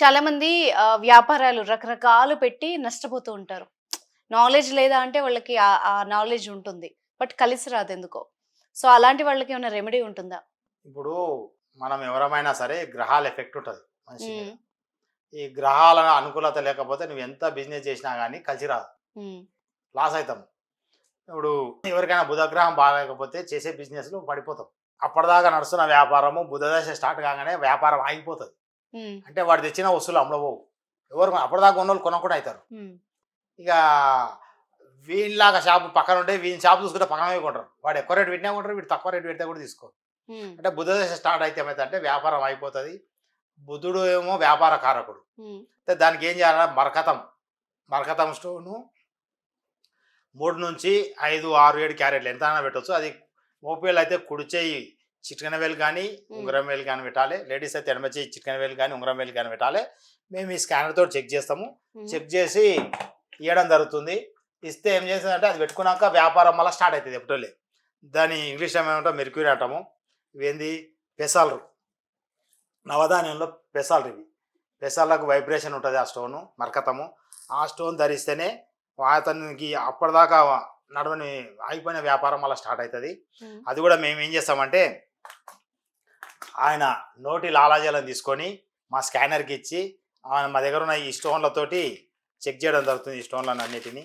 చాలామంది వ్యాపారాలు రకరకాలు పెట్టి నష్టపోతూ ఉంటారు. నాలెడ్జ్ లేదా అంటే వాళ్ళకి ఆ నాలెడ్జ్ ఉంటుంది. బట్ కలిసి రాదెందుకో. సో, అలాంటి వాళ్ళకేమైనా రెమెడీ ఉంటుందా? ఇప్పుడు మనం ఎవరమైనా సరే గ్రహాల ఎఫెక్ట్ ఉంటది మనిషి మీద. హ్మ్. ఈ గ్రహాల అనుకూలత లేకపోతే నువ్వు ఎంత బిజినెస్ చేసినా గానీ కలిసి రాదు. హ్మ్. లాస్ అయితాం. ఇప్పుడు ఎవరికైనా బుధగ్రహం బాగాలేకపోతే చేసే బిజినెస్‌లో పడిపోతాం. అప్పటిదాకా నడుస్తున్న వ్యాపారము బుధదశ స్టార్ట్ కాగానే వ్యాపారం ఆగిపోతది. హ్మ్. అంటే వాడు తెచ్చిన వస్తువులు అమ్మడబోవు. అప్పటిదాకా ఉన్నోళ్ళు కొనకుండా అయితారు. హ్మ్. ఇక వీనిలాగా షాపు పక్కనుంటే వీని షాప్ చూసుకుంటే పక్కన పోయి కొంటారు. వాడు ఎక్కువ రేట్ పెట్టినా కొంటారు. వీడు తక్కువ రేట్ పెడితే కూడా తీసుకోరు. హ్మ్. అంటే బుధదశ స్టార్ట్ అయితే ఏమైతుందంటే వ్యాపారం అయిపోతది. బుధుడు ఏమో వ్యాపార కారకుడు. హ్మ్. అంటే దానికి ఏం చేయాలంటే మరకతం స్టోను 3-5, 6, 7 క్యారెట్లు ఎంతైనా పెట్టొచ్చు. అది మగపిల్లలైతే కుడి చెయ్యి చిటికెన వేలు గానీ, హ్మ్. ఉంగరం వేలు గానీ పెట్టాలి. లేడీస్ అయితే ఎడమ చెయ్యి చిటికెన వేలు గానీ, ఉంగరం వేలు గానీ పెట్టాలి. మేము ఈ స్కానర్‌తోటి చెక్ చేస్తాము. హ్మ్. చెక్ చేసి ఇయ్యడం జరుగుతుంది. ఇస్తే ఏం చేస్తదంటే అది పెట్టుకున్నాక వ్యాపారం మళ్ళా స్టార్ట్ అయితది ఎప్పటోలే. దాన్ని ఇంగ్లీష్‌లో ఏమంటాం మెర్క్యూరీ అంటాము. ఇవేంది పెసల్రు. నవధాన్యంలో పెసల్రివి. పెసళ్ళకు వైబ్రేషన్ ఉంటది ఆ స్టోను, మరకతము. ఆ స్టోన్ ధరిస్తేనే అతనికి అప్పటిదాకా నడవని ఆగిపోయిన వ్యాపారం మళ్ళా స్టార్ట్ అయితది. హ్మ్. అది కూడా మేమేం చేస్తామంటే, ఆయన నోటి లాలాజలం తీసుకొని మా స్కానర్‌కి ఇచ్చి, మా దగ్గర ఉన్న ఈ స్టోన్‌లతోటి చెక్ చేయడం జరుగుతుంది ఈ స్టోన్‌లనన్నిటిని.